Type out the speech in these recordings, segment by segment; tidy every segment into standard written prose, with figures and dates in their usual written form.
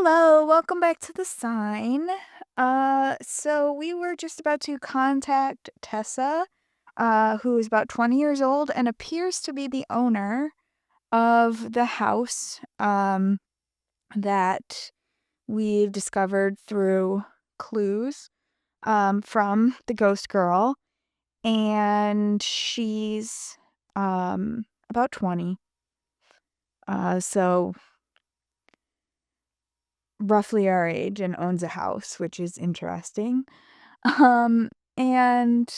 Hello, welcome back to the sign. So we were just about to contact Tessa, who is about 20 years old and appears to be the owner of the house, that we've discovered through clues, from the ghost girl. And she's, about 20. So roughly our age and owns a house, which is interesting. Um, and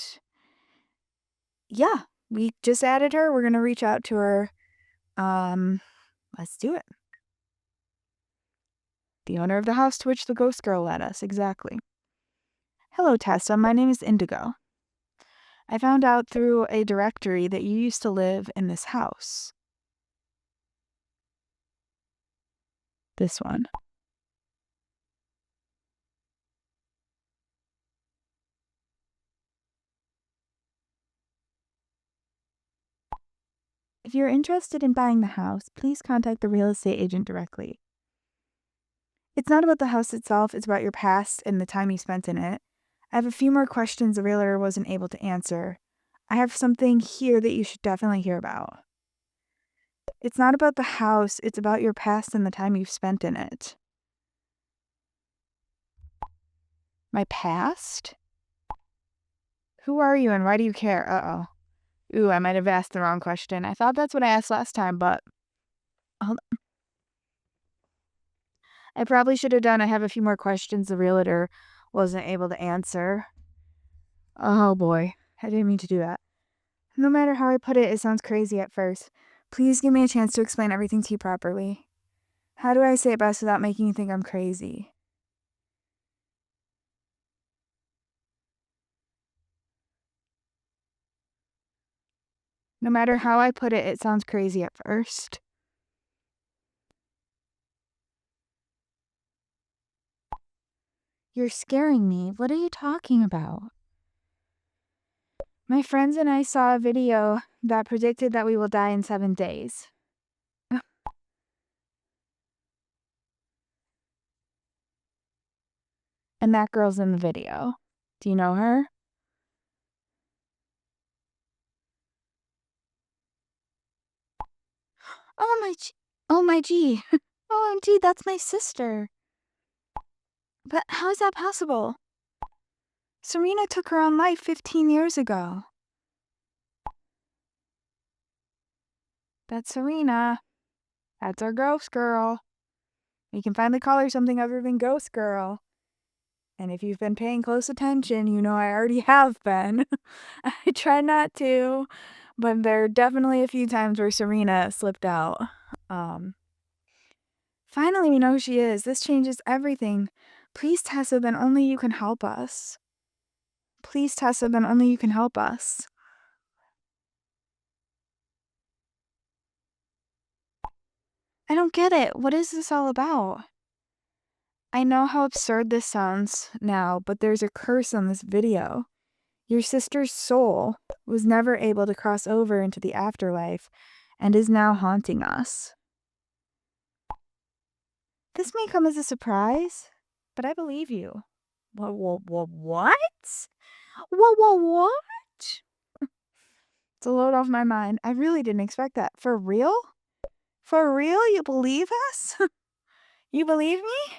yeah, we just added her. We're gonna reach out to her. Um, let's do it. The owner of the house to which the ghost girl led us, exactly. Hello, Tessa. My name is Indigo. I found out through a directory that you used to live in this house. This one. If you're interested in buying the house, please contact the real estate agent directly. It's not about the house itself, it's about your past and the time you spent in it. I have a few more questions the realtor wasn't able to answer. I have something here that you should definitely hear about. It's not about the house, it's about your past and the time you've spent in it. My past? Who are you and why do you care? Uh-oh. Ooh, I might have asked the wrong question. I thought that's what I asked last time, but hold on. I probably should have done. I have a few more questions the realtor wasn't able to answer. Oh boy, I didn't mean to do that. No matter how I put it, it sounds crazy at first. Please give me a chance to explain everything to you properly. How do I say it best without making you think I'm crazy? No matter how I put it, it sounds crazy at first. You're scaring me. What are you talking about? My friends and I saw a video that predicted that we will die in 7 days. And that girl's in the video. Do you know her? Oh my g- Oh my gee. OMG, that's my sister. But how is that possible? Serena took her own life 15 years ago. That's Serena. That's our ghost girl. We can finally call her something other than ghost girl. And if you've been paying close attention, you know I already have been. I try not to, but there are definitely a few times where Serena slipped out. Finally, we know who she is. This changes everything. Please, Tessa, then only you can help us. Please, Tessa, then only you can help us. I don't get it. What is this all about? I know how absurd this sounds now, but there's a curse on this video. Your sister's soul was never able to cross over into the afterlife and is now haunting us. This may come as a surprise, but I believe you. What? What? What? It's a load off my mind. I really didn't expect that. For real? For real? You believe us? You believe me?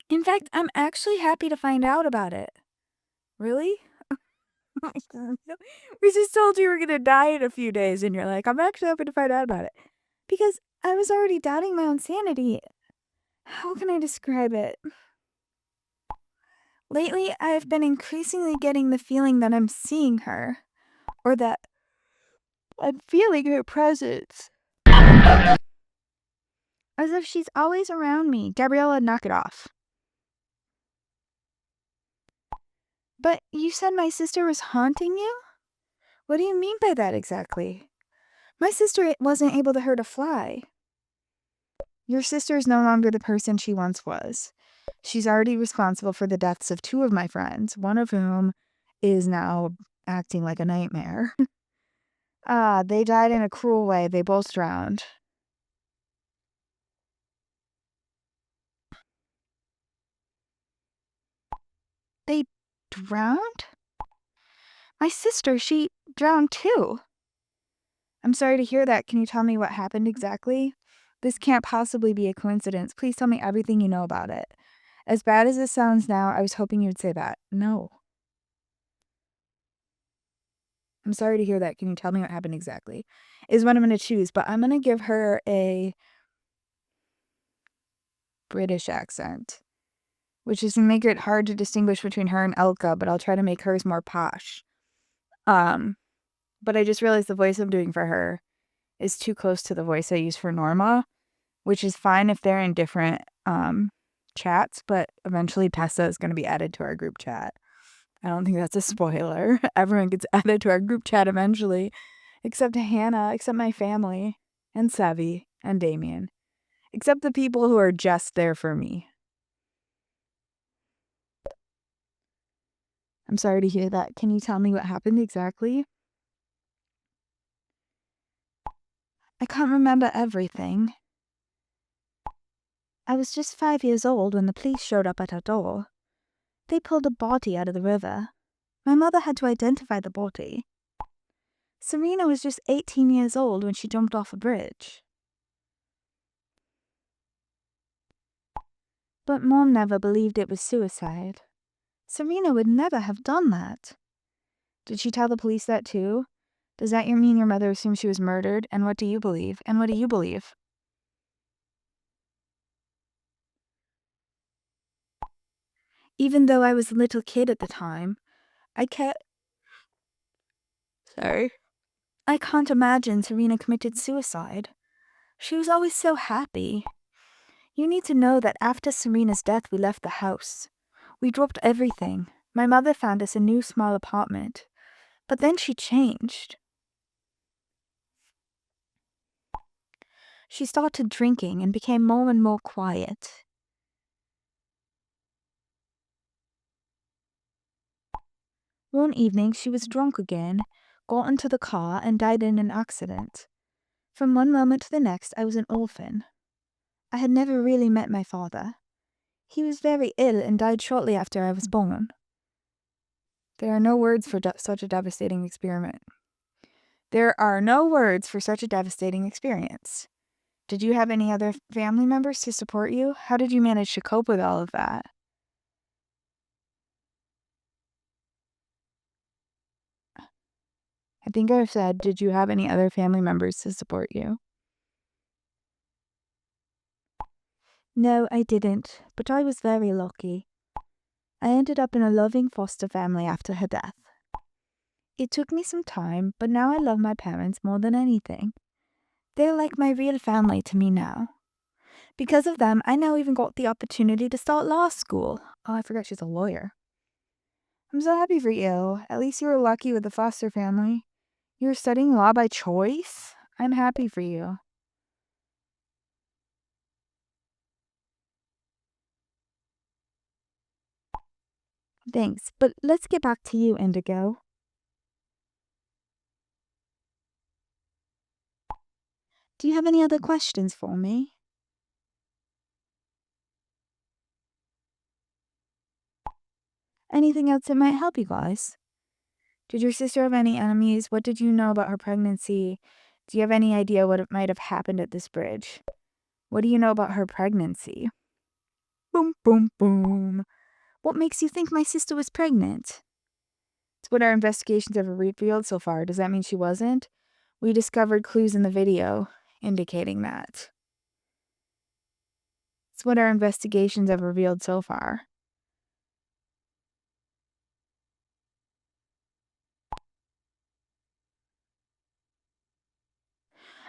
In fact, I'm actually happy to find out about it. Really? We just told you we're gonna die in a few days, and you're like, I'm actually happy to find out about it. Because I was already doubting my own sanity. How can I describe it? Lately, I've been increasingly getting the feeling that I'm seeing her, or that I'm feeling her presence. As if she's always around me. Gabriela, knock it off. But you said my sister was haunting you? What do you mean by that exactly? My sister wasn't able to hurt a fly. Your sister is no longer the person she once was. She's already responsible for the deaths of 2 of my friends, one of whom is now acting like a nightmare. They died in a cruel way. They both drowned. Drowned? My sister, she drowned too. I'm sorry to hear that. Can you tell me what happened exactly? This can't possibly be a coincidence. Please tell me everything you know about it. As bad as this sounds now, I was hoping you'd say that. No. I'm sorry to hear that. Can you tell me what happened exactly? Is what I'm going to choose, but I'm going to give her a British accent, which is going to make it hard to distinguish between her and Elka, but I'll try to make hers more posh. But I just realized the voice I'm doing for her is too close to the voice I use for Norma, which is fine if they're in different chats, but eventually Tessa is going to be added to our group chat. I don't think that's a spoiler. Everyone gets added to our group chat eventually, except Hannah, except my family, and Sevi, and Damian. Except the people who are just there for me. I'm sorry to hear that. Can you tell me what happened exactly? I can't remember everything. I was just 5 years old when the police showed up at our door. They pulled a body out of the river. My mother had to identify the body. Serena was just 18 years old when she jumped off a bridge. But Mom never believed it was suicide. Serena would never have done that. Did she tell the police that too? Does that mean your mother assumes she was murdered? And what do you believe? And what do you believe? Even though I was a little kid at the time, I can't imagine Serena committed suicide. She was always so happy. You need to know that after Serena's death, we left the house. We dropped everything. My mother found us a new small apartment. But then she changed. She started drinking and became more and more quiet. One evening, she was drunk again, got into the car, and died in an accident. From one moment to the next, I was an orphan. I had never really met my father. He was very ill and died shortly after I was born. There are no words for such a devastating experiment. There are no words for such a devastating experience. Did you have any other family members to support you? How did you manage to cope with all of that? I think I've said, did you have any other family members to support you? No, I didn't, but I was very lucky. I ended up in a loving foster family after her death. It took me some time, but now I love my parents more than anything. They're like my real family to me now. Because of them, I now even got the opportunity to start law school. Oh, I forgot she's a lawyer. I'm so happy for you. At least you were lucky with the foster family. You were studying law by choice? I'm happy for you. Thanks, but let's get back to you, Indigo. Do you have any other questions for me? Anything else that might help you guys? Did your sister have any enemies? What did you know about her pregnancy? Do you have any idea what might have happened at this bridge? What do you know about her pregnancy? Boom, boom, boom. What makes you think my sister was pregnant? It's what our investigations have revealed so far. Does that mean she wasn't? We discovered clues in the video indicating that. It's what our investigations have revealed so far.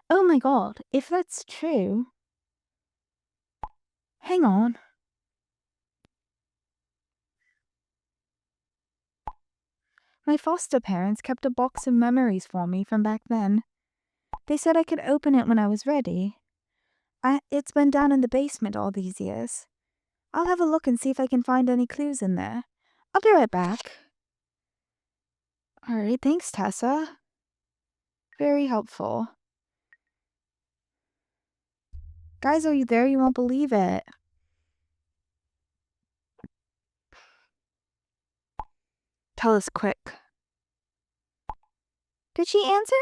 Oh my god, if that's true... Hang on. My foster parents kept a box of memories for me from back then. They said I could open it when I was ready. It's been down in the basement all these years. I'll have a look and see if I can find any clues in there. I'll be right back. Alright, thanks, Tessa. Very helpful. Guys, are you there? You won't believe it. Tell us quick. Did she answer?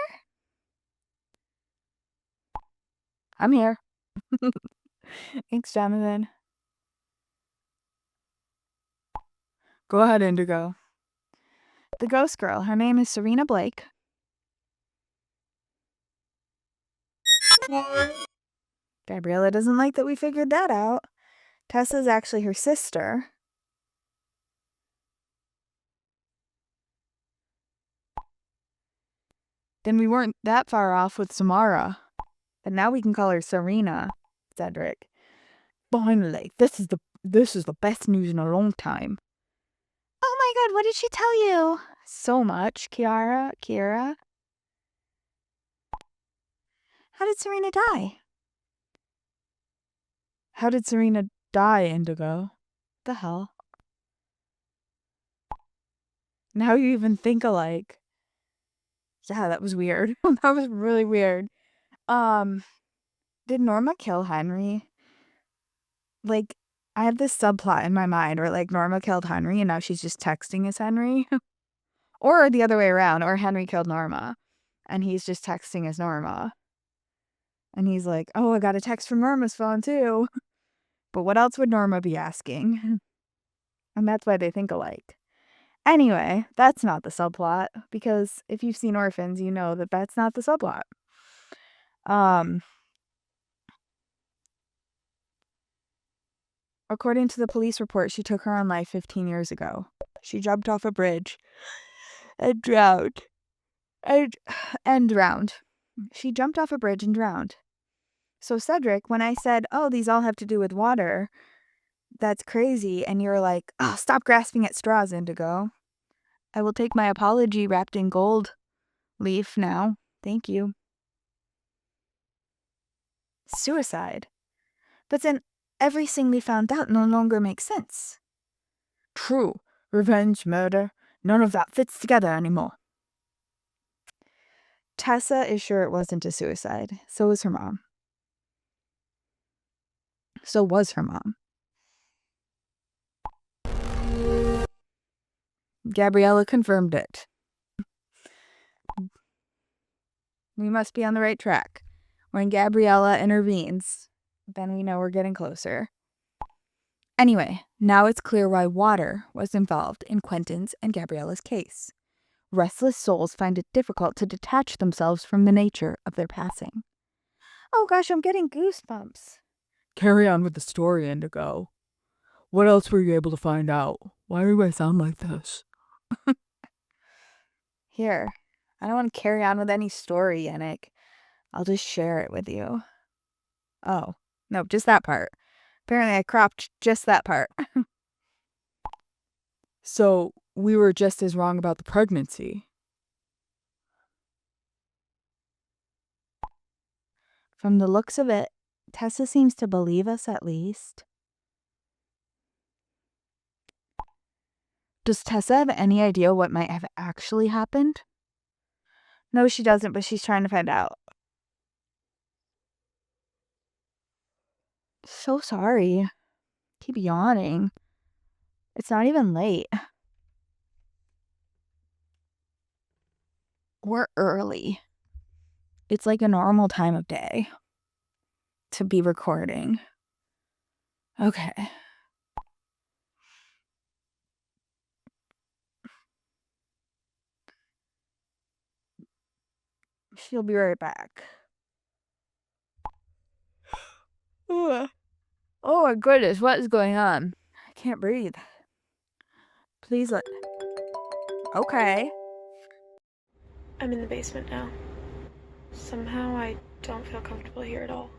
I'm here. Thanks, Damian. Go ahead, Indigo. The ghost girl. Her name is Serena Blake. Gabriela doesn't like that we figured that out. Tessa's actually her sister. Then we weren't that far off with Samara. But now we can call her Serena, Cedric. Finally, this is the best news in a long time. Oh my god, what did she tell you? So much, Kira. How did Serena die? How did Serena die, Indigo? The hell? Now you even think alike. Yeah, that was weird. That was really weird. Did Norma kill Henry? Like, I have this subplot in my mind where, like, Norma killed Henry and now she's just texting as Henry. Or the other way around, or Henry killed Norma and he's just texting as Norma. And he's like, oh, I got a text from Norma's phone too. But what else would Norma be asking? And that's why they think alike. Anyway, that's not the subplot, because if you've seen Orphans, you know that that's not the subplot. According to the police report, she took her own life 15 years ago. She jumped off a bridge and drowned. And drowned. She jumped off a bridge and drowned. So Cedric, when I said, oh, these all have to do with water, that's crazy, and you're like, oh, stop grasping at straws, Indigo. I will take my apology wrapped in gold leaf now. Thank you. Suicide. But then everything we found out no longer makes sense. True. Revenge, murder, none of that fits together anymore. Tessa is sure it wasn't a suicide. So was her mom. So was her mom. Gabriela confirmed it. We must be on the right track. When Gabriela intervenes, then we know we're getting closer. Anyway, now it's clear why water was involved in Quentin's and Gabriela's case. Restless souls find it difficult to detach themselves from the nature of their passing. Oh gosh, I'm getting goosebumps. Carry on with the story, Indigo. What else were you able to find out? Why do I sound like this? Here, I don't want to carry on with any story, Yannick. I'll just share it with you. Oh, no, just that part. Apparently I cropped just that part. So, we were just as wrong about the pregnancy. From the looks of it, Tessa seems to believe us at least. Does Tessa have any idea what might have actually happened? No, she doesn't, but she's trying to find out. So sorry. Keep yawning. It's not even late. We're early. It's like a normal time of day to be recording. Okay. She'll be right back. Ugh. Oh my goodness, what is going on? I can't breathe. Please let... Okay. I'm in the basement now. Somehow I don't feel comfortable here at all.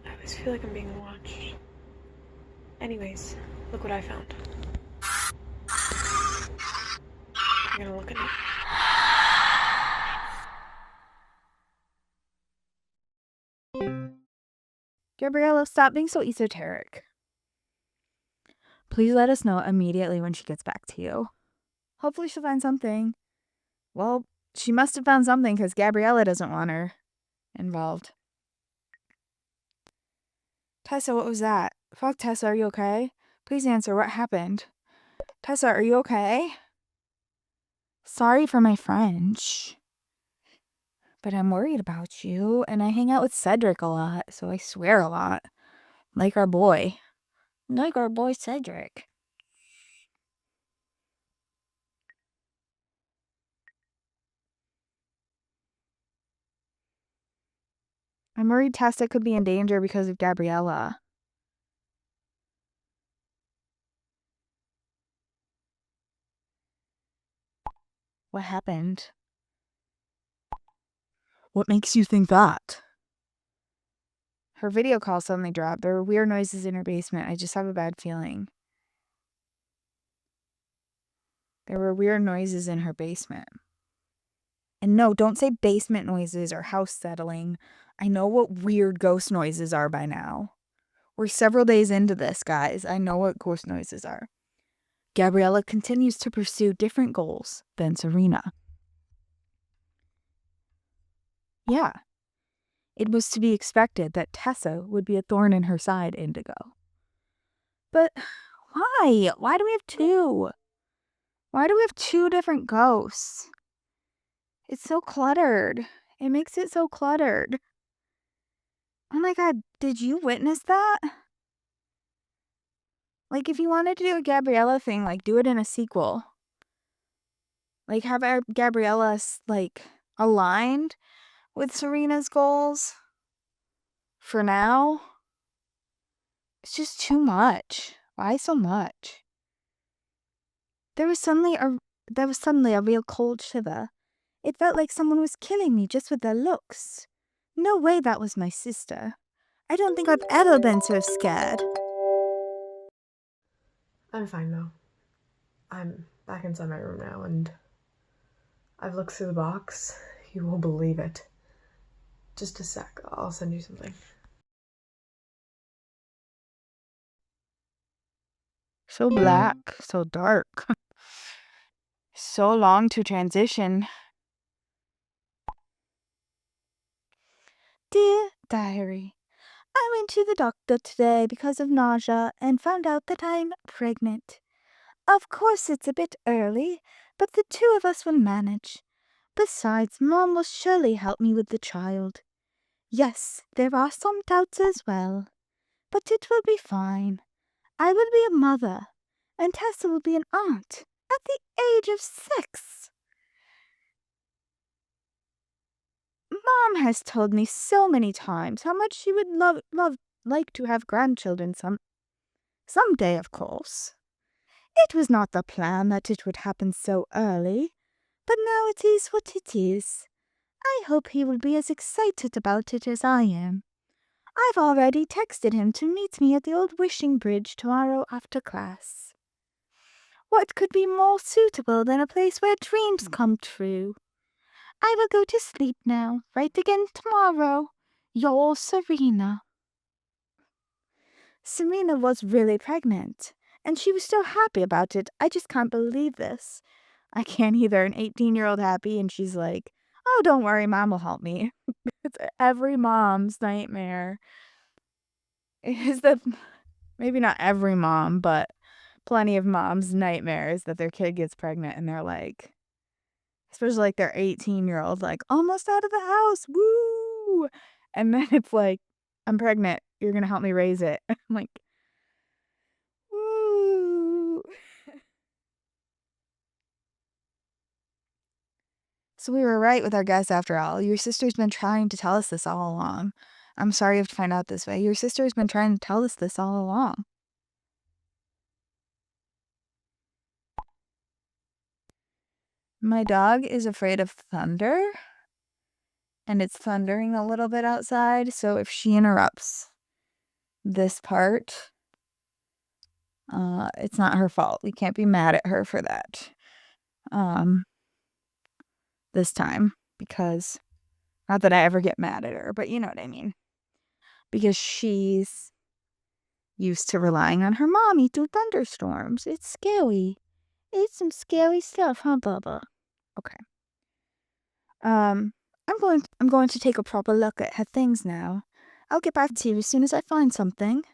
I always feel like I'm being watched. Anyways, look what I found. You're gonna look at it. Gabriela, stop being so esoteric. Please let us know immediately when she gets back to you. Hopefully she'll find something. Well, she must have found something because Gabriela doesn't want her involved. Tessa, what was that? Fuck, Tessa, are you okay? Please answer, what happened? Tessa, are you okay? Sorry for my French. But I'm worried about you, and I hang out with Cedric a lot, so I swear a lot. Like our boy. Like our boy Cedric. I'm worried Tessa could be in danger because of Gabriela. What happened? What makes you think that? Her video call suddenly dropped. There were weird noises in her basement. I just have a bad feeling. There were weird noises in her basement. And no, don't say basement noises or house settling. I know what weird ghost noises are by now. We're several days into this, guys. I know what ghost noises are. Gabriela continues to pursue different goals than Serena. Yeah. It was to be expected that Tessa would be a thorn in her side, Indigo. But why? Why do we have two? Why do we have two different ghosts? It's so cluttered. It makes it so cluttered. Oh my god, did you witness that? Like, if you wanted to do a Gabriella thing, like, do it in a sequel. Like, have our Gabriella, like, aligned with Serena's goals. For now. It's just too much. Why so much? There was suddenly a real cold shiver. It felt like someone was killing me just with their looks. No way that was my sister. I don't think I've ever been so scared. I'm fine though. I'm back inside my room now, and I've looked through the box. You won't believe it. Just a sec, I'll send you something. So black, so dark. So long to transition. Dear Diary, I went to the doctor today because of nausea and found out that I'm pregnant. Of course it's a bit early, but the two of us will manage. Besides, Mom will surely help me with the child. Yes, there are some doubts as well, but it will be fine. I will be a mother, and Tessa will be an aunt at the age of 6. Mom has told me so many times how much she would like to have grandchildren someday, of course. It was not the plan that it would happen so early, but now it is what it is. I hope he will be as excited about it as I am. I've already texted him to meet me at the old wishing bridge tomorrow after class. What could be more suitable than a place where dreams come true? I will go to sleep now. Write again tomorrow. Your Serena. Serena was really pregnant, and she was so happy about it. I just can't believe this. I can't either. An 18-year-old happy, and she's like, oh, don't worry, Mom will help me. It's every mom's nightmare. Is that maybe not every mom, but plenty of moms' nightmares that their kid gets pregnant and they're like, especially like their 18-year-old, like, almost out of the house, woo! And then it's like, I'm pregnant, you're gonna help me raise it. I'm like, woo! So we were right with our guess after all. Your sister's been trying to tell us this all along. I'm sorry you have to find out this way. Your sister's been trying to tell us this all along. My dog is afraid of thunder, and it's thundering a little bit outside, so if she interrupts this part, it's not her fault. We can't be mad at her for that. This time, because not that I ever get mad at her, but you know what I mean. Because she's used to relying on her mommy through thunderstorms. It's scary. It's some scary stuff, huh, Bubba? Okay. I'm going to take a proper look at her things now. I'll get back to you as soon as I find something.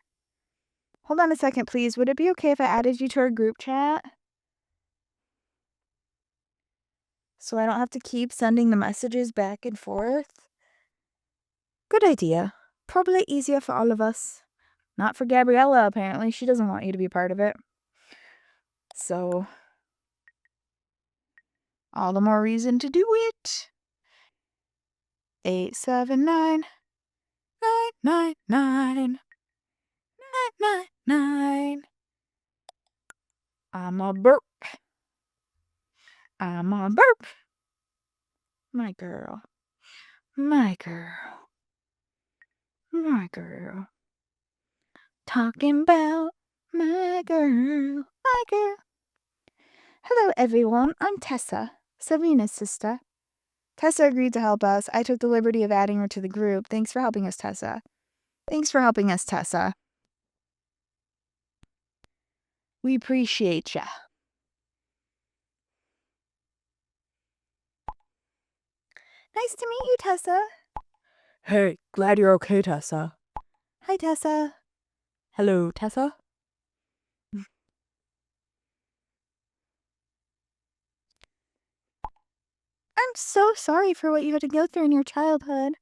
Hold on a second, please. Would it be okay if I added you to our group chat? so I don't have to keep sending the messages back and forth. Good idea. Probably easier for all of us. Not for Gabriela, apparently. She doesn't want you to be part of it. So, all the more reason to do it. 879 999 999. I'm a burp. I'm a burp. My girl. My girl. My girl. Talking about my girl. My girl. Hello, everyone. I'm Tessa, Serena's sister. Tessa agreed to help us. I took the liberty of adding her to the group. Thanks for helping us, Tessa. Thanks for helping us, Tessa. We appreciate ya. Nice to meet you, Tessa. Hey, glad you're okay, Tessa. Hi, Tessa. Hello, Tessa? I'm so sorry for what you had to go through in your childhood.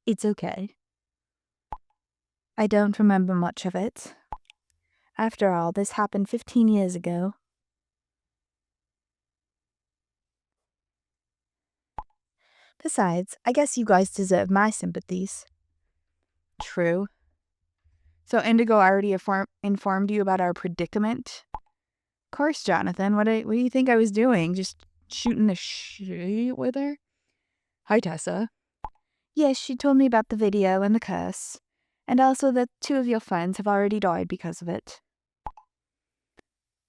It's okay. I don't remember much of it. After all, this happened 15 years ago. Besides, I guess you guys deserve my sympathies. True. So Indigo already informed you about our predicament? Of course, Jonathan. What do you think I was doing? Just shooting the shit with her? Hi, Tessa. Yes, she told me about the video and the curse. And also that 2 of your friends have already died because of it.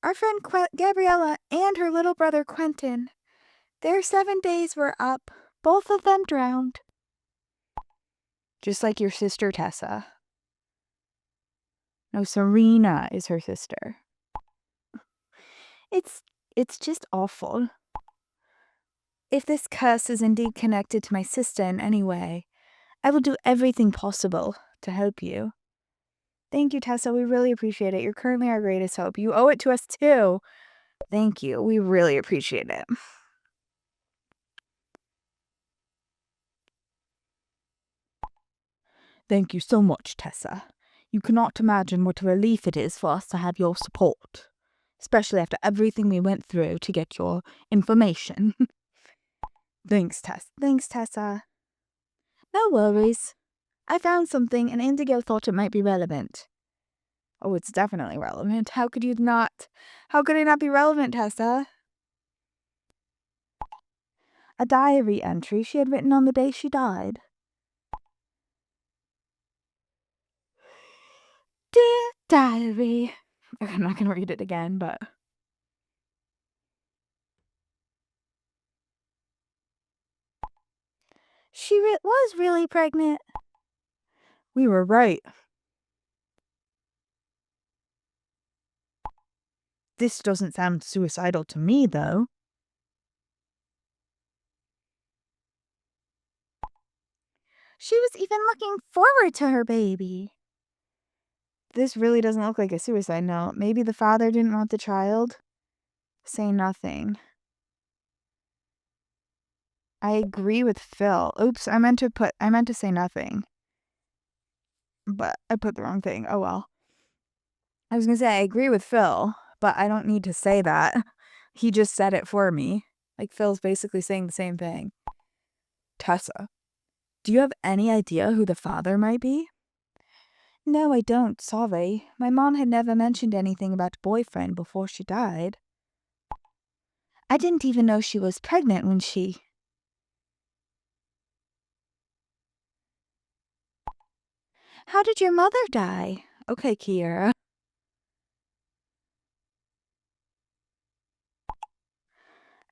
Our friend Gabriela and her little brother Quentin. Their 7 days were up. Both of them drowned. Just like your sister Tessa. No, Serena is her sister. It's just awful. If this curse is indeed connected to my sister in any way, I will do everything possible to help you. Thank you, Tessa. We really appreciate it. You're currently our greatest hope. You owe it to us, too. Thank you. We really appreciate it. Thank you so much, Tessa. You cannot imagine what a relief it is for us to have your support, especially after everything we went through to get your information. Thanks, Tessa. No worries. I found something and Indigo thought it might be relevant. Oh, it's definitely relevant. How could it not be relevant, Tessa? A diary entry she had written on the day she died. Dear diary. I'm not going to read it again, but... She was really pregnant. We were right. This doesn't sound suicidal to me, though. She was even looking forward to her baby. This really doesn't look like a suicide note. Maybe the father didn't want the child. Say nothing. I agree with Phil. Oops, I meant to say nothing. But I put the wrong thing. Oh well. I was gonna say I agree with Phil, but I don't need to say that. He just said it for me. Like Phil's basically saying the same thing. Tessa, do you have any idea who the father might be? No, I don't. Sorry. My mom had never mentioned anything about a boyfriend before she died. I didn't even know she was pregnant when she... How did your mother die? Okay, Kiera.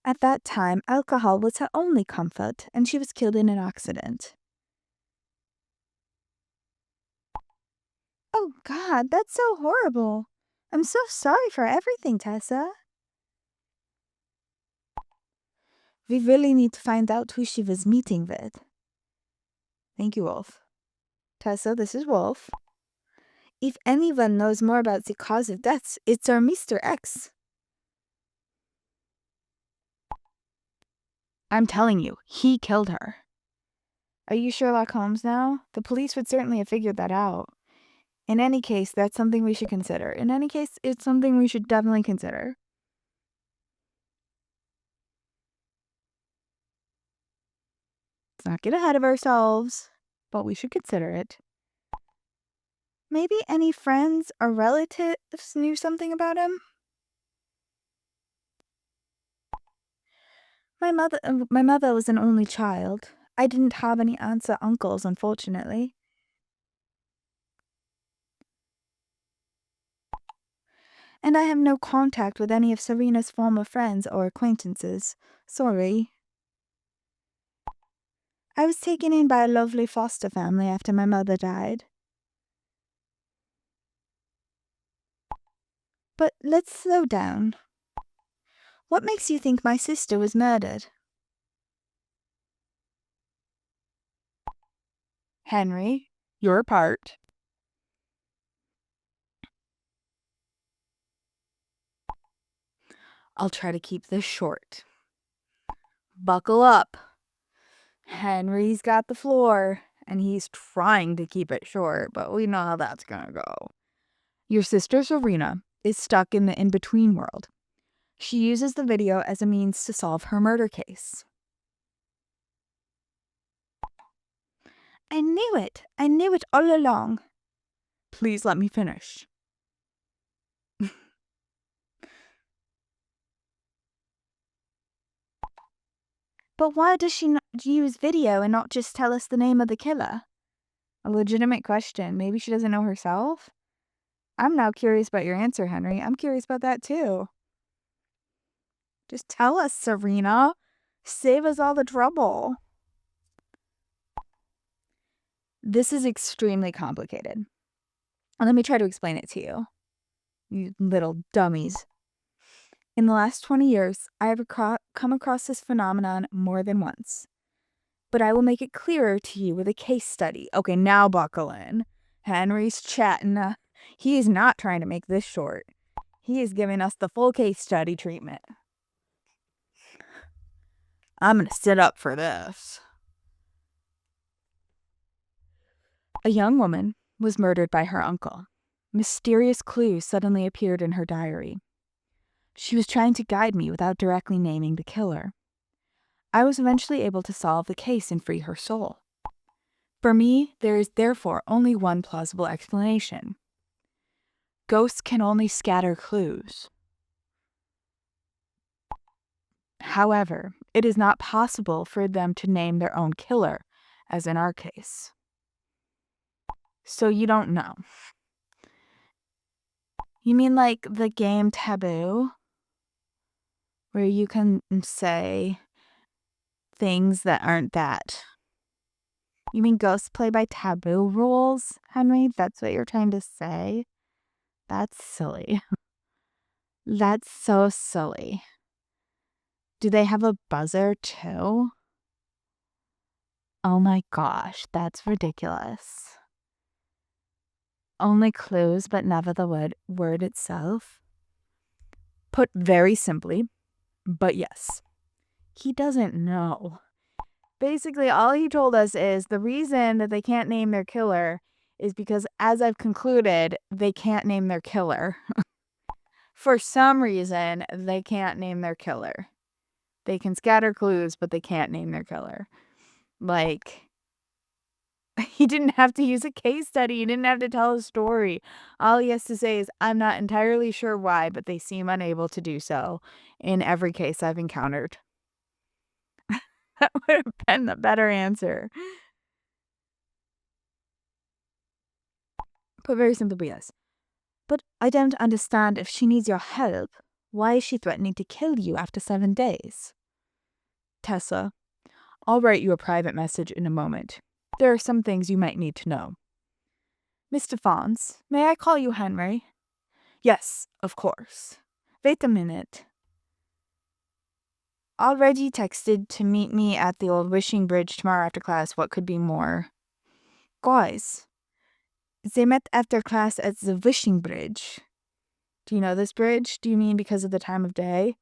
At that time, alcohol was her only comfort, and she was killed in an accident. Oh God, that's so horrible. I'm so sorry for everything, Tessa. We really need to find out who she was meeting with. Thank you, Wolf. Tessa, this is Wolf. If anyone knows more about the cause of death, it's our Mr. X. I'm telling you, he killed her. Are you Sherlock Holmes now? The police would certainly have figured that out. In any case, that's something we should consider. In any case, it's something we should definitely consider. Let's not get ahead of ourselves, but we should consider it. Maybe any friends or relatives knew something about him? My mother was an only child. I didn't have any aunts or uncles, unfortunately. And I have no contact with any of Serena's former friends or acquaintances. Sorry. I was taken in by a lovely foster family after my mother died. But let's slow down. What makes you think my sister was murdered? Henry, your part. I'll try to keep this short. Buckle up. Henry's got the floor, and he's trying to keep it short, but we know how that's gonna go. Your sister Serena is stuck in the in-between world. She uses the video as a means to solve her murder case. I knew it. I knew it all along. Please let me finish. But why does she not use video and not just tell us the name of the killer? A legitimate question. Maybe she doesn't know herself? I'm now curious about your answer, Henry. I'm curious about that too. Just tell us, Serena. Save us all the trouble. This is extremely complicated. Let me try to explain it to you. You little dummies. In the last 20 years, I have come across this phenomenon more than once. But I will make it clearer to you with a case study. Okay, now buckle in. Henry's chatting. He is not trying to make this short. He is giving us the full case study treatment. I'm going to sit up for this. A young woman was murdered by her uncle. Mysterious clues suddenly appeared in her diary. She was trying to guide me without directly naming the killer. I was eventually able to solve the case and free her soul. For me, there is therefore only one plausible explanation. Ghosts can only scatter clues. However, it is not possible for them to name their own killer, as in our case. So you don't know. You mean like the game Taboo? Where you can say things that aren't that. You mean ghosts play by taboo rules, Henry? That's what you're trying to say? That's silly. That's so silly. Do they have a buzzer too? Oh my gosh, that's ridiculous. Only clues, but never the word itself? Put very simply, but yes, he doesn't know. Basically, all he told us is the reason that they can't name their killer is because, as I've concluded, they can't name their killer. For some reason, they can't name their killer. They can scatter clues, but they can't name their killer. Like, he didn't have to use a case study. He didn't have to tell a story. All he has to say is, I'm not entirely sure why, but they seem unable to do so in every case I've encountered. That would have been the better answer. Put very simply, yes. But I don't understand if she needs your help. Why is she threatening to kill you after 7 days? Tessa, I'll write you a private message in a moment. There are some things you might need to know. Mr. Fons, may I call you Henry? Yes, of course. Wait a minute. Already texted to meet me at the old wishing bridge tomorrow after class. What could be more? Guys, they met after class at the wishing bridge. Do you know this bridge? Do you mean because of the time of day?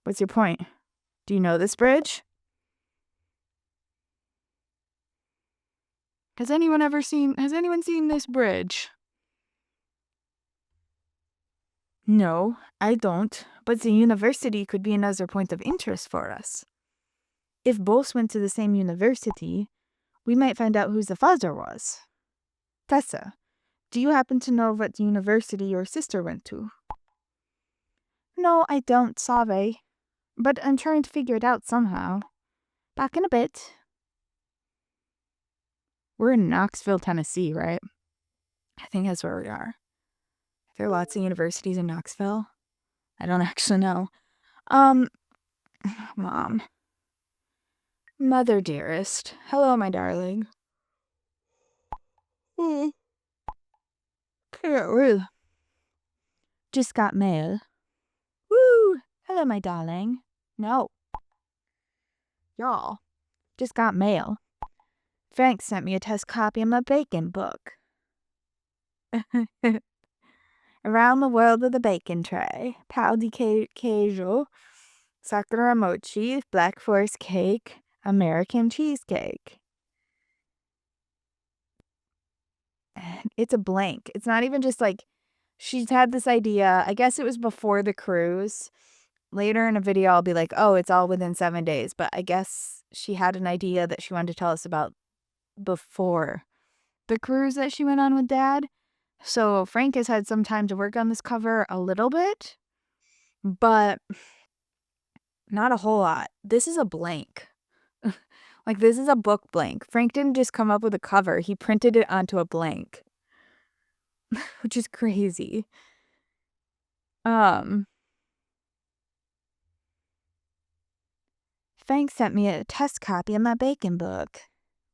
What's your point? Do you know this bridge? Has anyone seen this bridge? No, I don't, but the university could be another point of interest for us. If both went to the same university, we might find out who the father was. Tessa, do you happen to know what university your sister went to? No, I don't, sorry. But I'm trying to figure it out somehow. Back in a bit. We're in Knoxville, Tennessee, right? I think that's where we are. Are there lots of universities in Knoxville? I don't actually know. Mom. Mother dearest. Hello, my darling. Can't read. Just got mail. Woo! Hello, my darling. No. Y'all. Just got mail. Frank sent me a test copy of my bacon book. Around the World of the Bacon Tray. Pau di queijo. Sakura mochi. Black Forest cake. American cheesecake. It's a blank. It's not even just like she's had this idea. I guess it was before the cruise. Later in a video, I'll be like, oh, it's all within 7 days. But I guess she had an idea that she wanted to tell us about before the cruise that she went on with Dad. So Frank has had some time to work on this cover a little bit, but not a whole lot. This is a blank. Like, this is a book blank. Frank didn't just come up with a cover. He printed it onto a blank, which is crazy. Frank sent me a test copy of my bacon book.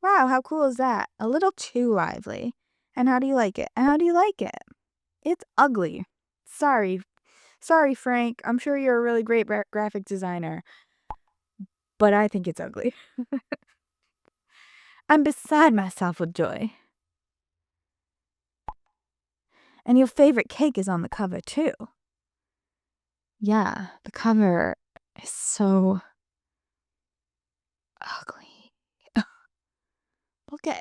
Wow, how cool is that? A little too lively. And how do you like it? It's ugly. Sorry, Frank. I'm sure you're a really great graphic designer. But I think it's ugly. I'm beside myself with joy. And your favorite cake is on the cover, too. Yeah, the cover is so ugly.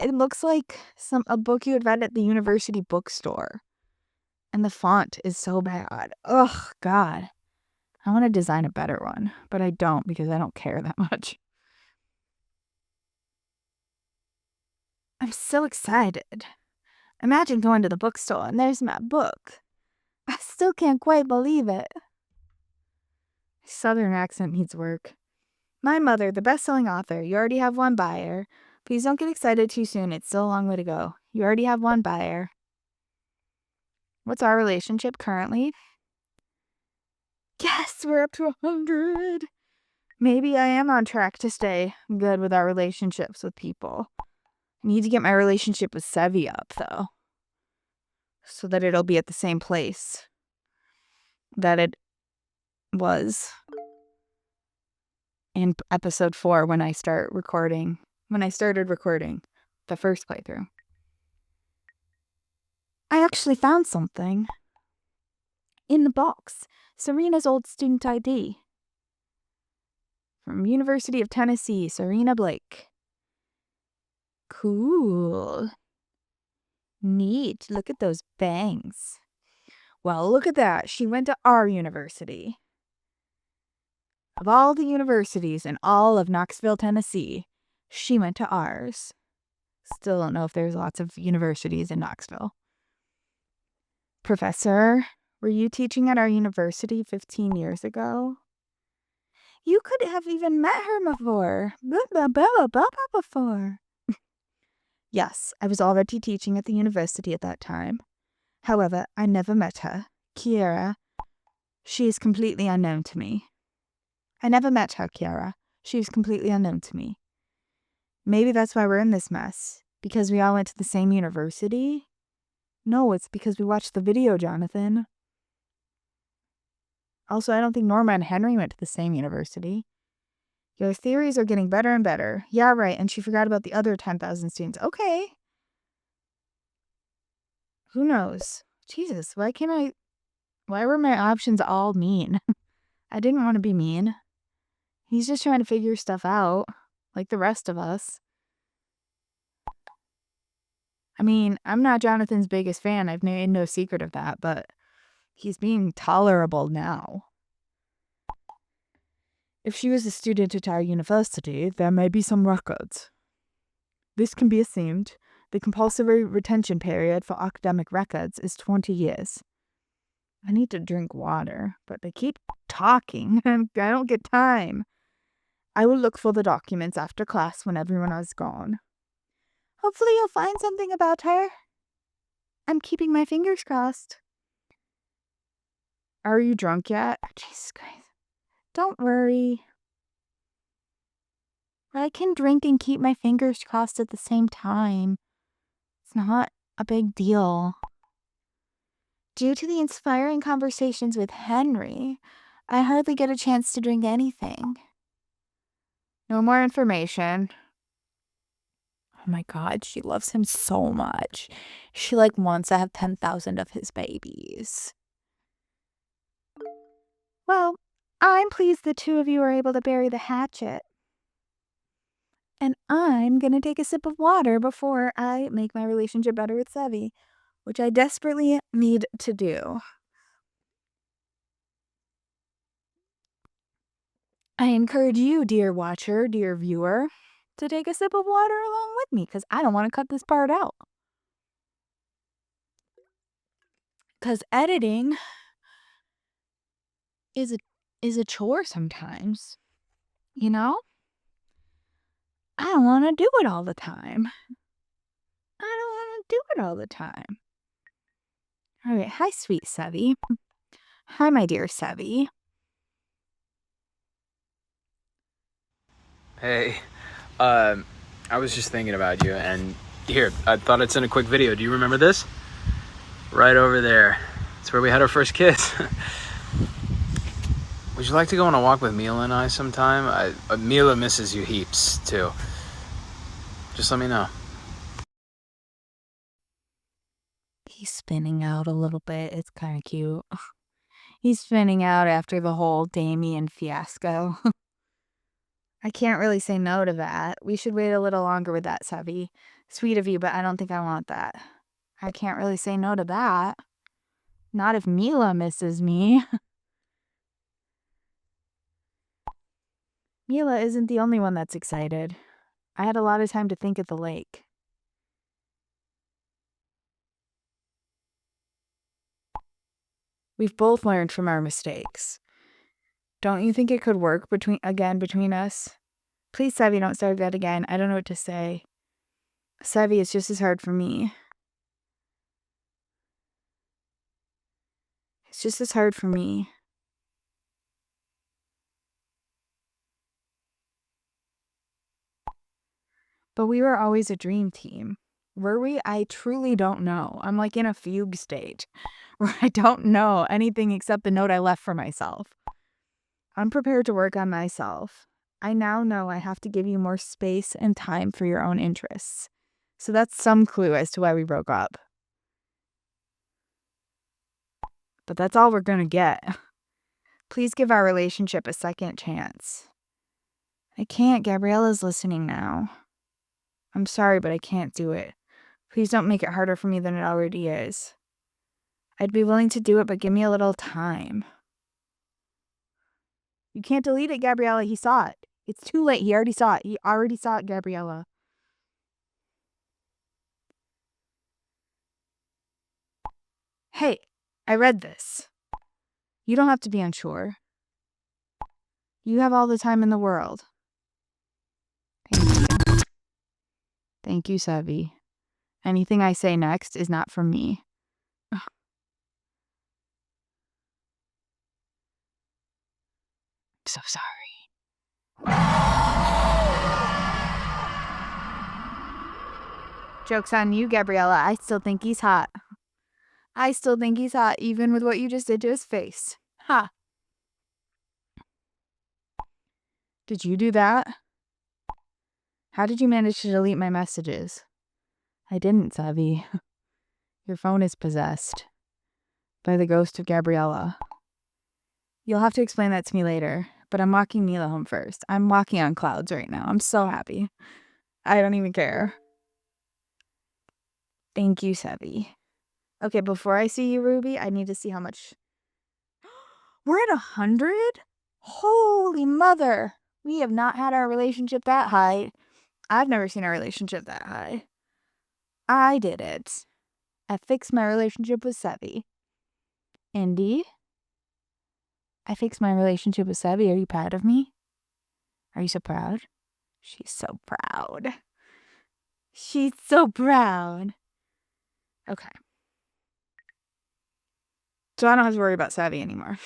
It looks like a book you had read at the university bookstore. And the font is so bad. Ugh, God. I want to design a better one, but I don't because I don't care that much. I'm so excited. Imagine going to the bookstore and there's my book. I still can't quite believe it. Southern accent needs work. My mother, the best-selling author. You already have one buyer. Please don't get excited too soon. It's still a long way to go. You already have one buyer. What's our relationship currently? Yes, we're up to 100. Maybe I am on track to stay good with our relationships with people. I need to get my relationship with Sevi up, though, so that it'll be at the same place that it was in episode 4 when I started recording the first playthrough. I actually found something in the box. Serena's old student ID. From University of Tennessee, Serena Blake. Cool. Neat. Look at those bangs. Well, look at that. She went to our university. Of all the universities in all of Knoxville, Tennessee, she went to ours. Still don't know if there's lots of universities in Knoxville. Professor, were you teaching at our university 15 years ago? You could have even met her before. Before. Yes, I was already teaching at the university at that time. However, I never met her. Kiara. She is completely unknown to me. I never met her, Kiara. She is completely unknown to me. Maybe that's why we're in this mess. Because we all went to the same university? No, it's because we watched the video, Jonathan. Also, I don't think Norma and Henry went to the same university. Your theories are getting better and better. Yeah, right, and she forgot about the other 10,000 students. Okay. Who knows? Jesus, why were my options all mean? I didn't want to be mean. He's just trying to figure stuff out, like the rest of us. I mean, I'm not Jonathan's biggest fan. I've made no secret of that, but he's being tolerable now. If she was a student at our university, there may be some records. This can be assumed. The compulsory retention period for academic records is 20 years. I need to drink water, but they keep talking and I don't get time. I will look for the documents after class when everyone is gone. Hopefully you'll find something about her. I'm keeping my fingers crossed. Are you drunk yet? Jesus Christ. Don't worry. I can drink and keep my fingers crossed at the same time. It's not a big deal. Due to the inspiring conversations with Henry, I hardly get a chance to drink anything. No more information. Oh my God, she loves him so much. She wants to have 10,000 of his babies. Well, I'm pleased the two of you are able to bury the hatchet. And I'm gonna take a sip of water before I make my relationship better with Sevi, which I desperately need to do. I encourage you, dear watcher, dear viewer, to take a sip of water along with me, because I don't want to cut this part out. Because editing is a chore sometimes, you know? I don't want to do it all the time. All right, hi, sweet Sevi. Hi, my dear Sevi. Hey, I was just thinking about you, and here, I thought I'd send a quick video. Do you remember this? Right over there. It's where we had our first kiss. Would you like to go on a walk with Mila and I sometime? Mila misses you heaps, too. Just let me know. He's spinning out a little bit. It's kind of cute. He's spinning out after the whole Damian fiasco. I can't really say no to that. We should wait a little longer with that, Sevi. Sweet of you, but I don't think I want that. I can't really say no to that. Not if Mila misses me. Mila isn't the only one that's excited. I had a lot of time to think at the lake. We've both learned from our mistakes. Don't you think it could work between us? Please, Sevi, don't start that again. I don't know what to say. Sevi, it's just as hard for me. It's just as hard for me. But we were always a dream team. Were we? I truly don't know. I'm in a fugue state where I don't know anything except the note I left for myself. I'm prepared to work on myself. I now know I have to give you more space and time for your own interests. So that's some clue as to why we broke up. But that's all we're gonna get. Please give our relationship a second chance. I can't. Gabriela's listening now. I'm sorry, but I can't do it. Please don't make it harder for me than it already is. I'd be willing to do it, but give me a little time. You can't delete it, Gabriela. He saw it. It's too late. He already saw it. Gabriela. Hey, I read this. You don't have to be unsure. You have all the time in the world. Thank you. Thank you, Sevi. Anything I say next is not from me. Ugh. I'm so sorry. Joke's on you, Gabriela. I still think he's hot. Even with what you just did to his face. Ha. Did you do that? How did you manage to delete my messages? I didn't, Sevi. Your phone is possessed by the ghost of Gabriela. You'll have to explain that to me later, but I'm walking Mila home first. I'm walking on clouds right now. I'm so happy. I don't even care. Thank you, Sevi. Okay, before I see you, Ruby, I need to see how much. We're at 100? Holy mother. We have not had our relationship that high. I've never seen our relationship that high. I did it. I fixed my relationship with Sevi. Indy, I fixed my relationship with Sevi. Are you proud of me? Are you so proud? She's so proud. She's so proud. Okay. So I don't have to worry about Sevi anymore.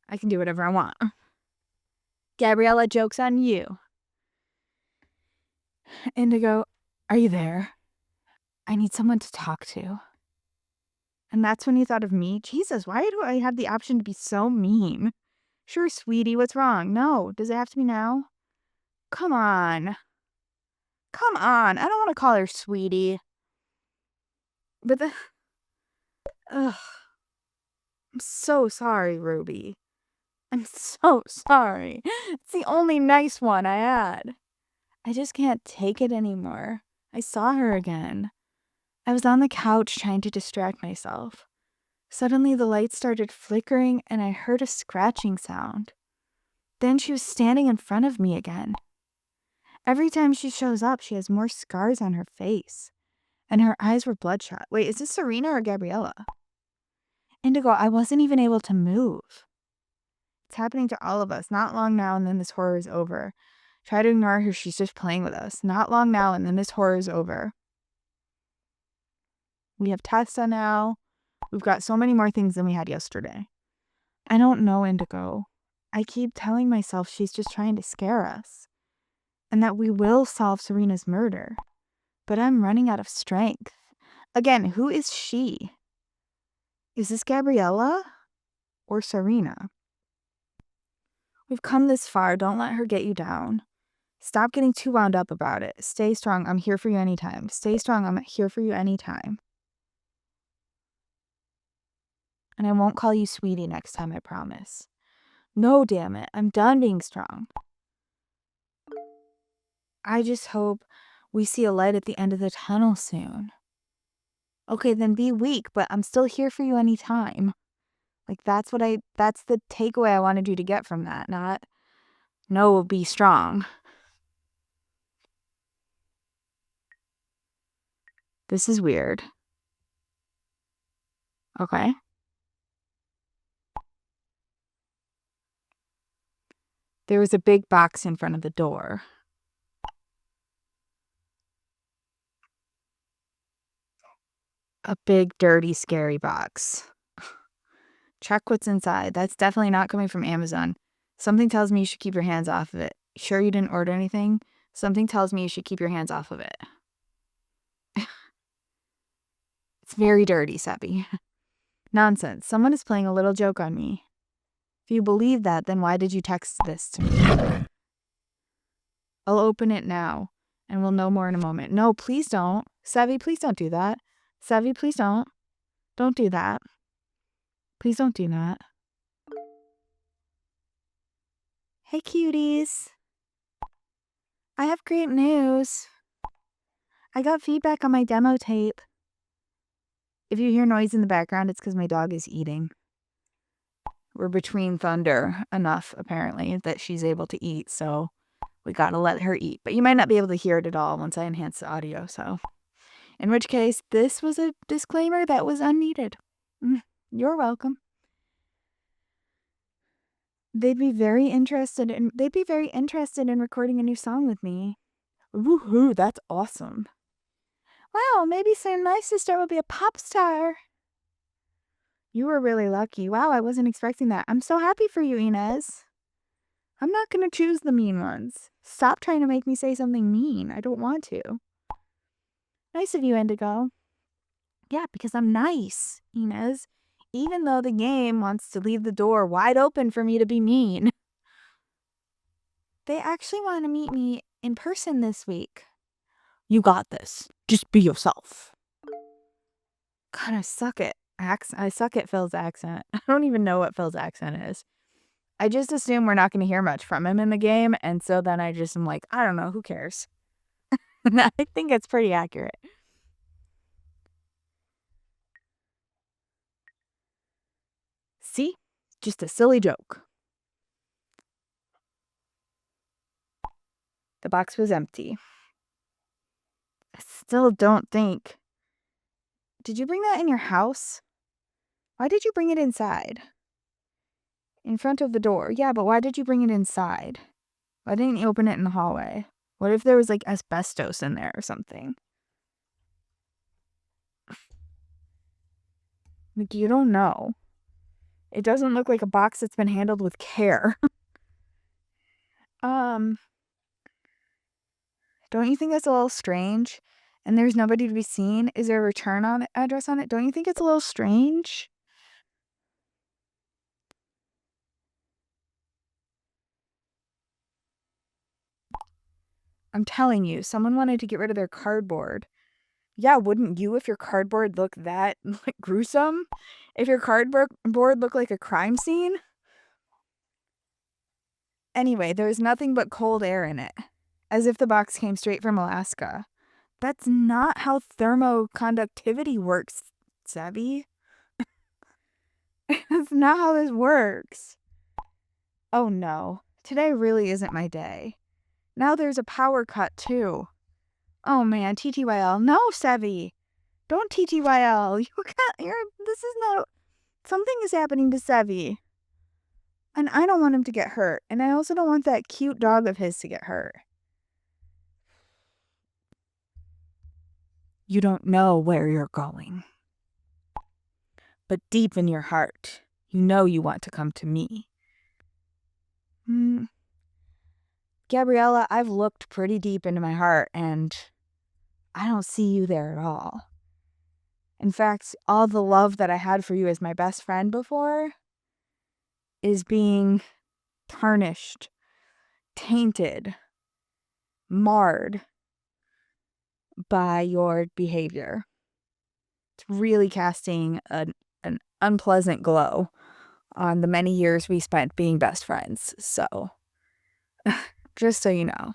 I can do whatever I want. Gabriela, joke's on you. Indigo, are you there? I need someone to talk to. And that's when you thought of me? Jesus, why do I have the option to be so mean? Sure, sweetie, what's wrong? No, does it have to be now? Come on. Come on. I don't want to call her sweetie. But ugh. I'm so sorry, Ruby. I'm so sorry. It's the only nice one I had. I just can't take it anymore. I saw her again. I was on the couch trying to distract myself. Suddenly the lights started flickering and I heard a scratching sound. Then she was standing in front of me again. Every time she shows up, she has more scars on her face. And her eyes were bloodshot. Wait, is this Serena or Gabriela? Indigo, I wasn't even able to move. It's happening to all of us. Not long now and then this horror is over. Try to ignore her. She's just playing with us. Not long now and then this horror is over. We have Tessa now. We've got so many more things than we had yesterday. I don't know, Indigo. I keep telling myself she's just trying to scare us. And that we will solve Serena's murder. But I'm running out of strength. Again, who is she? Is this Gabriela or Serena? We've come this far. Don't let her get you down. Stop getting too wound up about it. Stay strong. I'm here for you anytime. Stay strong. I'm here for you anytime. And I won't call you sweetie next time, I promise. No, damn it. I'm done being strong. I just hope we see a light at the end of the tunnel soon. Okay, then be weak, but I'm still here for you anytime. Like, that's the takeaway I wanted you to get from that, not, no, be strong. This is weird. Okay. There was a big box in front of the door. A big, dirty, scary box. Check what's inside. That's definitely not coming from Amazon. Something tells me you should keep your hands off of it. Sure you didn't order anything? Something tells me you should keep your hands off of it. It's very dirty, Sevi. Nonsense. Someone is playing a little joke on me. If you believe that, then why did you text this to me? I'll open it now, and we'll know more in a moment. No, please don't. Sevi, please don't do that. Sevi, please don't. Don't do that. Please don't do that. Hey, cuties. I have great news. I got feedback on my demo tape. If you hear noise in the background, it's because my dog is eating. We're between thunder enough, apparently, that she's able to eat, so we gotta let her eat. But you might not be able to hear it at all once I enhance the audio, so. In which case, this was a disclaimer that was unneeded. You're welcome. They'd be very interested in recording a new song with me. Woohoo, that's awesome. Wow, maybe soon my sister will be a pop star. You were really lucky. Wow, I wasn't expecting that. I'm so happy for you, Ines. I'm not going to choose the mean ones. Stop trying to make me say something mean. I don't want to. Nice of you, Indigo. Yeah, because I'm nice, Ines. Even though the game wants to leave the door wide open for me to be mean. They actually want to meet me in person this week. You got this. Just be yourself. God, I suck at Phil's accent. I don't even know what Phil's accent is. I just assume we're not going to hear much from him in the game, and so then I just am like, I don't know, who cares? I think it's pretty accurate. See? Just a silly joke. The box was empty. I still don't think. Did you bring that in your house? Why did you bring it inside? In front of the door. Yeah, but why did you bring it inside? Why didn't you open it in the hallway? What if there was like asbestos in there or something? Like, you don't know. It doesn't look like a box that's been handled with care. Don't you think that's a little strange? And there's nobody to be seen? Is there a return on address on it? Don't you think it's a little strange? I'm telling you, someone wanted to get rid of their cardboard. Yeah, wouldn't you if your cardboard looked that like gruesome? If your cardboard looked like a crime scene? Anyway, there was nothing but cold air in it, as if the box came straight from Alaska. That's not how thermoconductivity works, Sevi. That's not how this works. Oh no, today really isn't my day. Now there's a power cut too. Oh man, TTYL. No, Sevi. Don't TTYL. You can't, this is not, something is happening to Sevi. And I don't want him to get hurt. And I also don't want that cute dog of his to get hurt. You don't know where you're going. But deep in your heart, you know you want to come to me. Gabriela, I've looked pretty deep into my heart and I don't see you there at all. In fact, all the love that I had for you as my best friend before is being tarnished, tainted, marred by your behavior. It's really casting an unpleasant glow on the many years we spent being best friends. So, just so you know.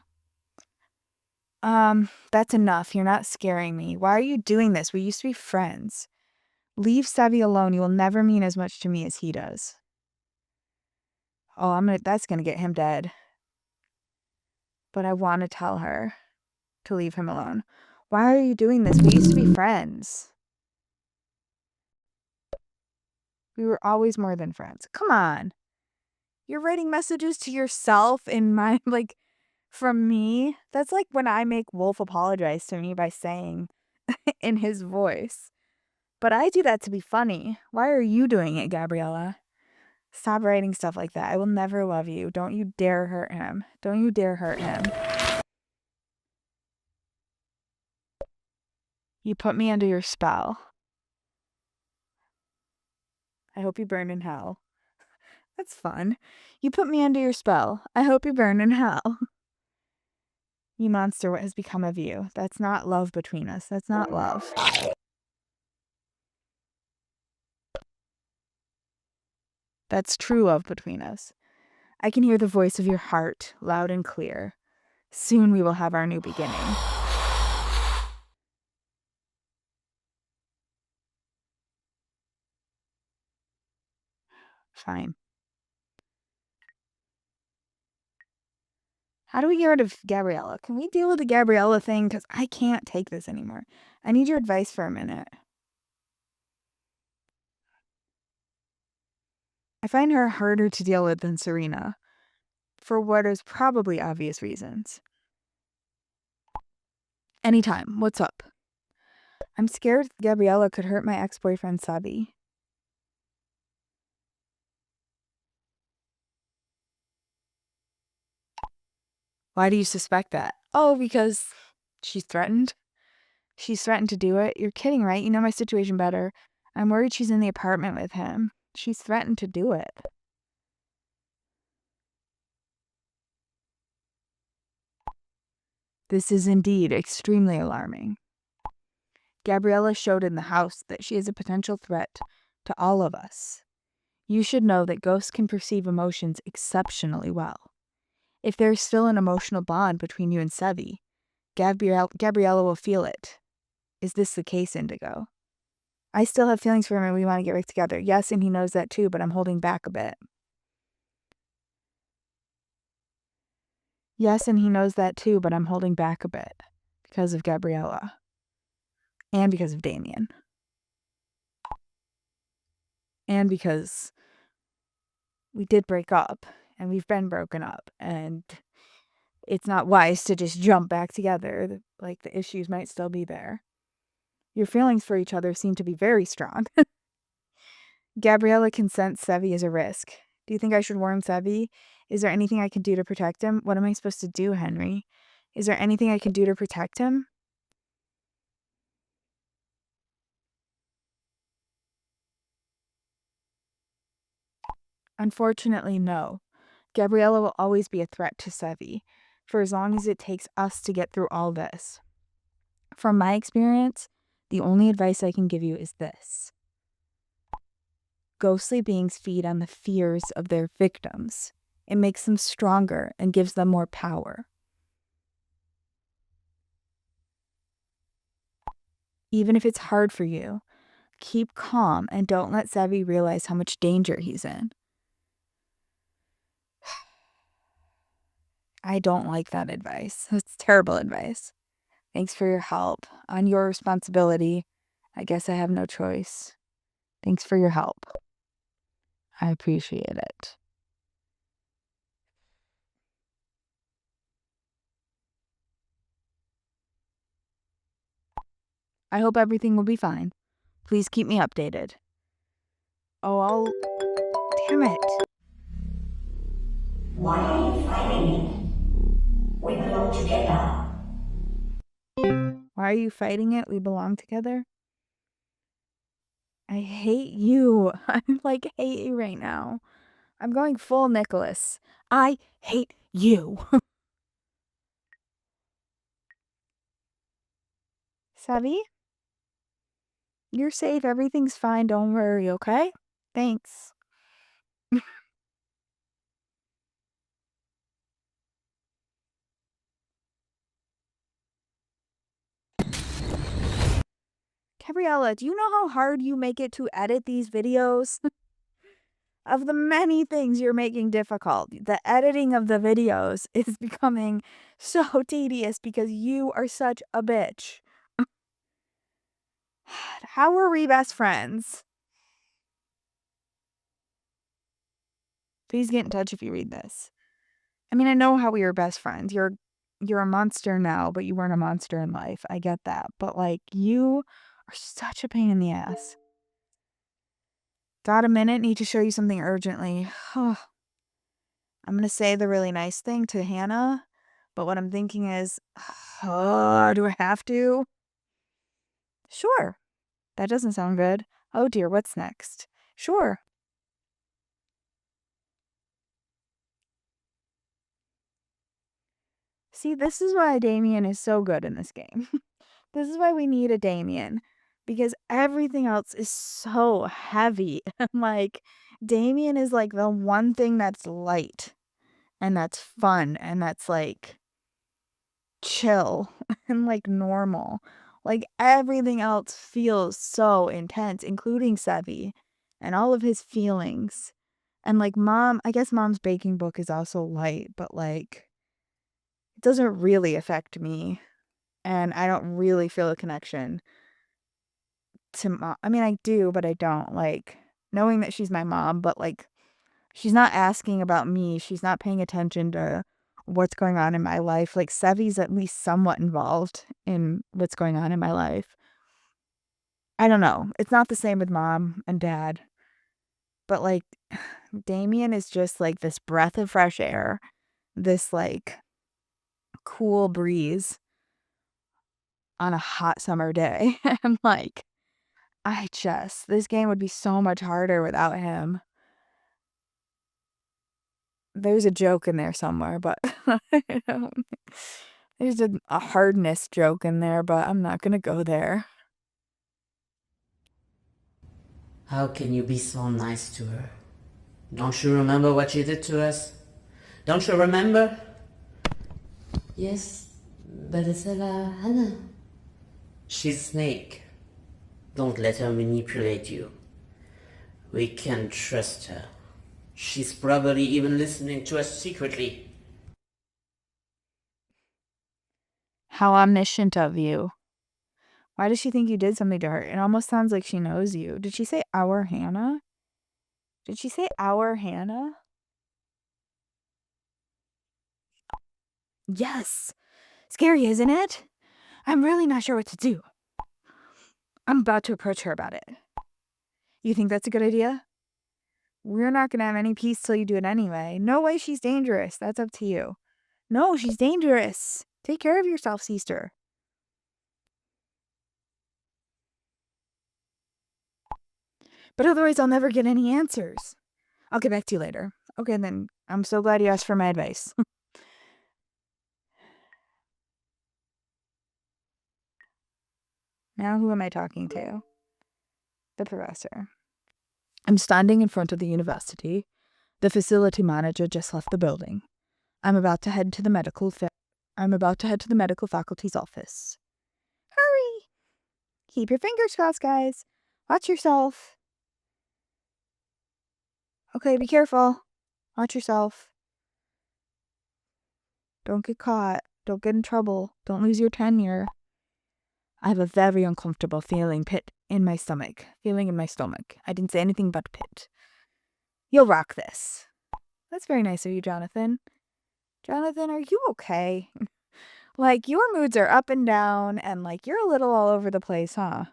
That's enough. You're not scaring me. Why are you doing this? We used to be friends. Leave Sevi alone. You will never mean as much to me as he does. Oh, that's gonna get him dead. But I want to tell her to leave him alone. Why are you doing this? We used to be friends. We were always more than friends. Come on. You're writing messages to yourself in my, from me. That's like when I make Wolf apologize to me by saying in his voice. But I do that to be funny. Why are you doing it, Gabriela? Stop writing stuff like that. I will never love you. Don't you dare hurt him. Don't you dare hurt him. You put me under your spell. I hope you burn in hell. That's fun. You put me under your spell. I hope you burn in hell. You monster, what has become of you? That's not love between us. That's not love. That's true love between us. I can hear the voice of your heart, loud and clear. Soon we will have our new beginning. Fine. How do we get rid of Gabriela? Can we deal with the Gabriela thing? Because I can't take this anymore. I need your advice for a minute. I find her harder to deal with than Serena, for what is probably obvious reasons. Anytime. What's up? I'm scared Gabriela could hurt my ex-boyfriend Sevi. Why do you suspect that? Oh, because she's threatened. She's threatened to do it. You're kidding, right? You know my situation better. I'm worried she's in the apartment with him. She's threatened to do it. This is indeed extremely alarming. Gabriela showed in the house that she is a potential threat to all of us. You should know that ghosts can perceive emotions exceptionally well. If there is still an emotional bond between you and Sevi, Gabriela will feel it. Is this the case, Indigo? I still have feelings for him and we want to get back together. Yes, and he knows that too, but I'm holding back a bit. Yes, and he knows that too, but I'm holding back a bit because of Gabriela and because of Damian. And because we did break up and we've been broken up and it's not wise to just jump back together. Like, the issues might still be there. Your feelings for each other seem to be very strong. Gabriela can sense Sevi is a risk. Do you think I should warn Sevi? Is there anything I can do to protect him? What am I supposed to do, Henry? Is there anything I can do to protect him? Unfortunately, no. Gabriela will always be a threat to Sevi, for as long as it takes us to get through all this. From my experience, the only advice I can give you is this. Ghostly beings feed on the fears of their victims. It makes them stronger and gives them more power. Even if it's hard for you, keep calm and don't let Sevi realize how much danger he's in. I don't like that advice. It's terrible advice. Thanks for your help. On your responsibility. I guess I have no choice. Thanks for your help. I appreciate it. I hope everything will be fine. Please keep me updated. Oh, damn it. Why are you fighting it? We belong together. Why are you fighting it? We belong together. I hate you. I hate you right now. I'm going full Nicholas. I hate you. Sevi? You're safe. Everything's fine. Don't worry, okay? Thanks. Gabriela, do you know how hard you make it to edit these videos? Of the many things you're making difficult, the editing of the videos is becoming so tedious because you are such a bitch. How are we best friends? Please get in touch if you read this. I mean, I know how we were best friends. You're a monster now, but you weren't a monster in life. I get that. But you are such a pain in the ass. Got a minute? Need to show you something urgently. I'm going to say the really nice thing to Hannah, but what I'm thinking is, do I have to? Sure. That doesn't sound good. Oh dear, what's next? Sure. See, this is why Damian is so good in this game. This is why we need a Damian. Because everything else is so heavy. And Damian is the one thing that's light. And that's fun. And that's chill. And normal. Everything else feels so intense, including Sevi. And all of his feelings. And mom, I guess mom's baking book is also light. But it doesn't really affect me. And I don't really feel a connection to mom. I mean, I do, but I don't. Knowing that she's my mom, but she's not asking about me. She's not paying attention to what's going on in my life. Sevi's at least somewhat involved in what's going on in my life. I don't know. It's not the same with mom and dad. But Damian is just this breath of fresh air. This cool breeze on a hot summer day. And this game would be so much harder without him. There's a joke in there somewhere, but there's a hardness joke in there, but I'm not gonna go there. How can you be so nice to her? Don't you remember what she did to us? Don't you remember? Yes, but it's Hannah. She's Snake. Don't let her manipulate you. We can trust her. She's probably even listening to us secretly. How omniscient of you. Why does she think you did something to her? It almost sounds like she knows you. Did she say our Hannah? Did she say our Hannah? Yes. Scary, isn't it? I'm really not sure what to do. I'm about to approach her about it. You think that's a good idea? We're not going to have any peace till you do it anyway. No way, she's dangerous. That's up to you. No, she's dangerous. Take care of yourself, sister. But otherwise, I'll never get any answers. I'll get back to you later. Okay, then. I'm so glad you asked for my advice. Now, who am I talking to? The professor. I'm standing in front of the university. The facility manager just left the building. I'm about to head to the medical faculty's office. Hurry! Keep your fingers crossed, guys. Watch yourself. Okay, be careful. Watch yourself. Don't get caught. Don't get in trouble. Don't lose your tenure. I have a very uncomfortable feeling in my stomach. I didn't say anything but pit. You'll rock this. That's very nice of you, Jonathan. Jonathan, are you okay? Like, your moods are up and down, and, like, you're a little all over the place, huh?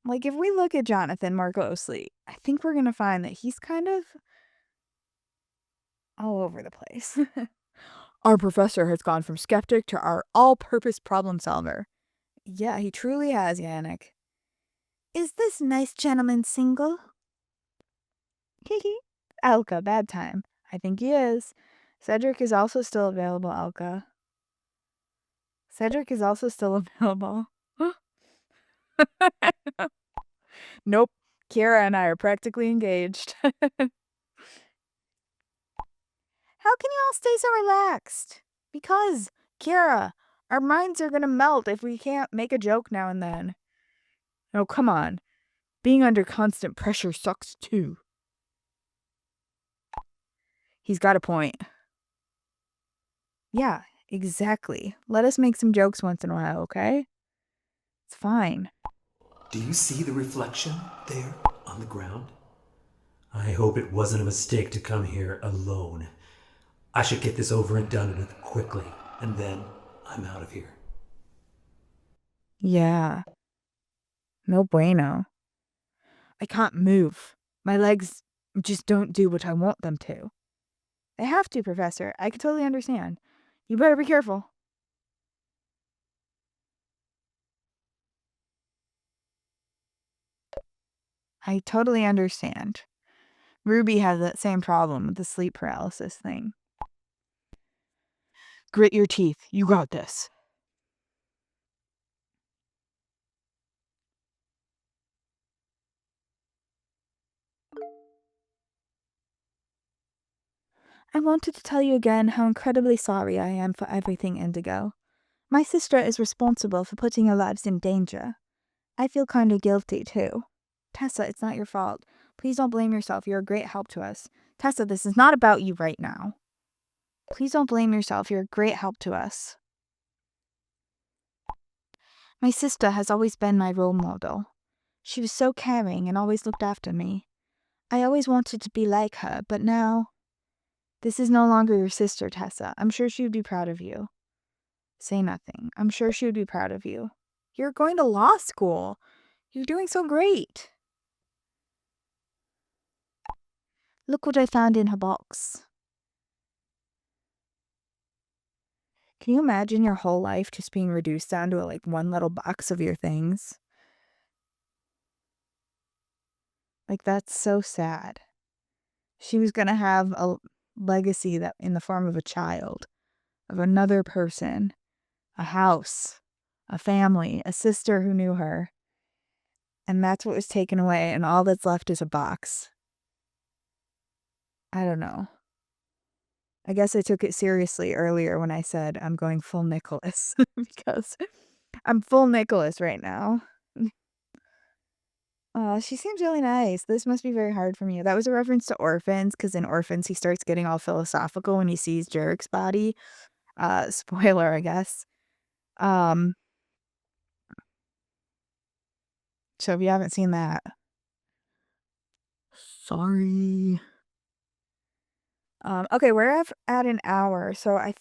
Like, if we look at Jonathan more closely, I think we're going to find that he's kind of all over the place. Our professor has gone from skeptic to our all-purpose problem solver. Yeah, he truly has, Yannick. Is this nice gentleman single? Hee. Elka, bad time. I think he is. Cedric is also still available, Elka. Cedric is also still available. Nope. Kira and I are practically engaged. How can you all stay so relaxed? Because, Kira, our minds are gonna melt if we can't make a joke now and then. Oh, come on. Being under constant pressure sucks too. He's got a point. Yeah, exactly. Let us make some jokes once in a while, okay? It's fine. Do you see the reflection there on the ground? I hope it wasn't a mistake to come here alone. I should get this over and done with quickly, and then I'm out of here. Yeah. No bueno. I can't move. My legs just don't do what I want them to. They have to, Professor. I can totally understand. You better be careful. I totally understand. Ruby has that same problem with the sleep paralysis thing. Grit your teeth. You got this. I wanted to tell you again how incredibly sorry I am for everything, Indigo. My sister is responsible for putting your lives in danger. I feel kind of guilty, too. Tessa, it's not your fault. Please don't blame yourself. You're a great help to us. Tessa, this is not about you right now. Please don't blame yourself. You're a great help to us. My sister has always been my role model. She was so caring and always looked after me. I always wanted to be like her, but now... This is no longer your sister, Tessa. I'm sure she would be proud of you. Say nothing. I'm sure she would be proud of you. You're going to law school. You're doing so great. Look what I found in her box. Can you imagine your whole life just being reduced down to one little box of your things? Like, that's so sad. She was going to have a legacy that in the form of a child, of another person, a house, a family, a sister who knew her. And that's what was taken away, and all that's left is a box. I don't know. I guess I took it seriously earlier when I said I'm going full Nicholas, because I'm full Nicholas right now. She seems really nice. This must be very hard for you. That was a reference to Orphans, because in Orphans he starts getting all philosophical when he sees Jarek's body. Spoiler, I guess. Um, so if you haven't seen that, sorry. Okay, we're at an hour, so I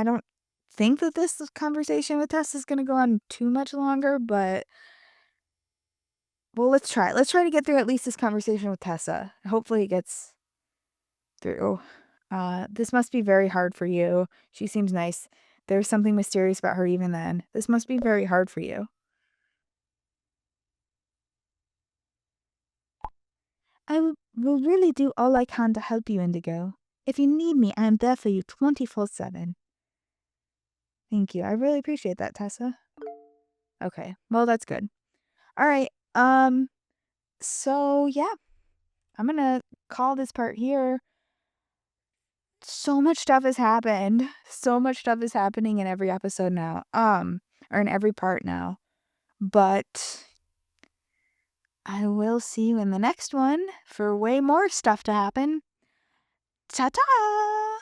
don't think that this conversation with Tess is gonna go on too much longer, but well, let's try. Let's try to get through at least this conversation with Tessa. Hopefully it gets through. This must be very hard for you. She seems nice. There's something mysterious about her even then. This must be very hard for you. Will really do all I can to help you, Indigo. If you need me, I am there for you 24/7. Thank you. I really appreciate that, Tessa. Okay. Well, that's good. All right. So yeah, I'm gonna call this part here. So much stuff has happened. So much stuff is happening in every episode now. Or in every part now. But I will see you in the next one for way more stuff to happen. Ta-ta!